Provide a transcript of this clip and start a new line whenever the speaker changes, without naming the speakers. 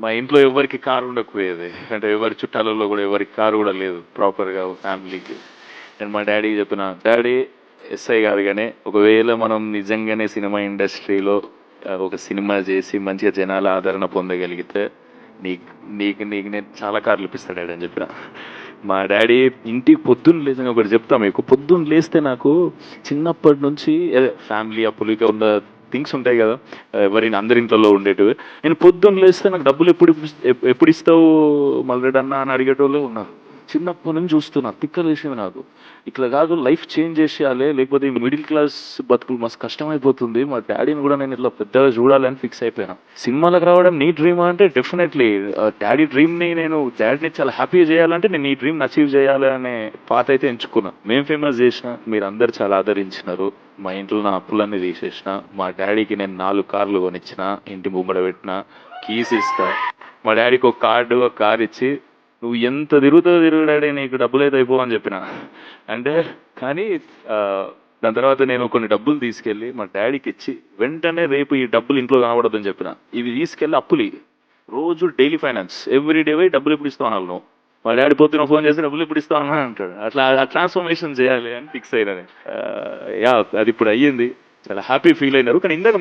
మా ఇంట్లో ఎవరికి కారు ఉండకపోయేది, అంటే ఎవరి చుట్టాలలో కూడా ఎవరికి కారు కూడా లేదు ప్రాపర్గా ఫ్యామిలీకి. నేను మా డాడీకి చెప్పిన, డాడీ ఎస్ఐ కాదు కానీ ఒకవేళ మనం నిజంగానే సినిమా ఇండస్ట్రీలో ఒక సినిమా చేసి మంచిగా జనాల ఆదరణ పొందగలిగితే నీకు నీకు నీకు నేను చాలా కార్లు ఇప్పిస్తాను డాడీ అని చెప్పిన. మా డాడీ ఇంటికి పొద్దున్న లేచిన ఒకటి చెప్తా మీకు, పొద్దున్న లేస్తే నాకు చిన్నప్పటి నుంచి ఫ్యామిలీ అప్పులుగా ఉన్న థింగ్స్ ఉంటాయి కదా, ఎవరైనా అందరి ఇంట్లో ఉండేటివి. నేను పొద్దున్న లేస్తే నాకు డబ్బులు ఎప్పుడు ఇస్తావు మల్లరెడ్డి అన్న అని అడిగేటోళ్ళు ఉన్నారు. చిన్నప్పటి నుంచి చూస్తున్నా, తిక్కలేసేవి నాకు. ఇట్లా కాదు, లైఫ్ చేంజ్ చేసేయాలి, లేకపోతే ఈ మిడిల్ క్లాస్ బతుకులు మస్తు కష్టమైపోతుంది. మా డాడీని కూడా నేను ఇట్లా పెద్దగా చూడాలని ఫిక్స్ అయిపోయాను. సినిమాలకు రావడం నీ డ్రీమ్ అంటే డెఫినెట్లీ డాడీ డ్రీమ్ని, నేను డాడీని చాలా హ్యాపీ చేయాలంటే నేను ఈ డ్రీమ్ని అచీవ్ చేయాలి అనే పాత అయితే ఎంచుకున్నా. మేము ఫేమస్ చేసిన, మీరు అందరు చాలా ఆదరించినారు. మా ఇంట్లో నా అప్పులన్నీ తీసేసిన, మా డాడీకి నేను 4 కార్లు కొనిచ్చిన, ఇంటి ముంగడ పెట్టిన, కీస్ ఇస్తా. మా డాడీకి ఒక కార్ ఇచ్చి, నువ్వు ఎంత తిరుగుతావు తిరుగు డాడీ, నీకు డబ్బులు అయితే అయిపో అని చెప్పిన. అంటే కానీ దాని తర్వాత నేను కొన్ని డబ్బులు తీసుకెళ్ళి మా డాడీకి ఇచ్చి, వెంటనే రేపు ఈ డబ్బులు ఇంట్లో కనబడదని చెప్పిన. ఇవి తీసుకెళ్ళి అప్పులు రోజు డైలీ ఫైనాన్స్ ఎవ్రీ డే పోయి డబ్బులు ఎప్పుడు ఇస్తావు అన్నాను. మా డాడీ పొద్దున ఫోన్ చేసి డబ్బులు ఎప్పుడు ఇస్తావు అన్నా అంటాడు. అట్లా ట్రాన్స్ఫర్మేషన్ చేయాలి అని ఫిక్స్ అయినది. యా, అది ఇప్పుడు అయ్యింది. చాలా హ్యాపీ ఫీల్ అయినారు. కానీ ఇందాక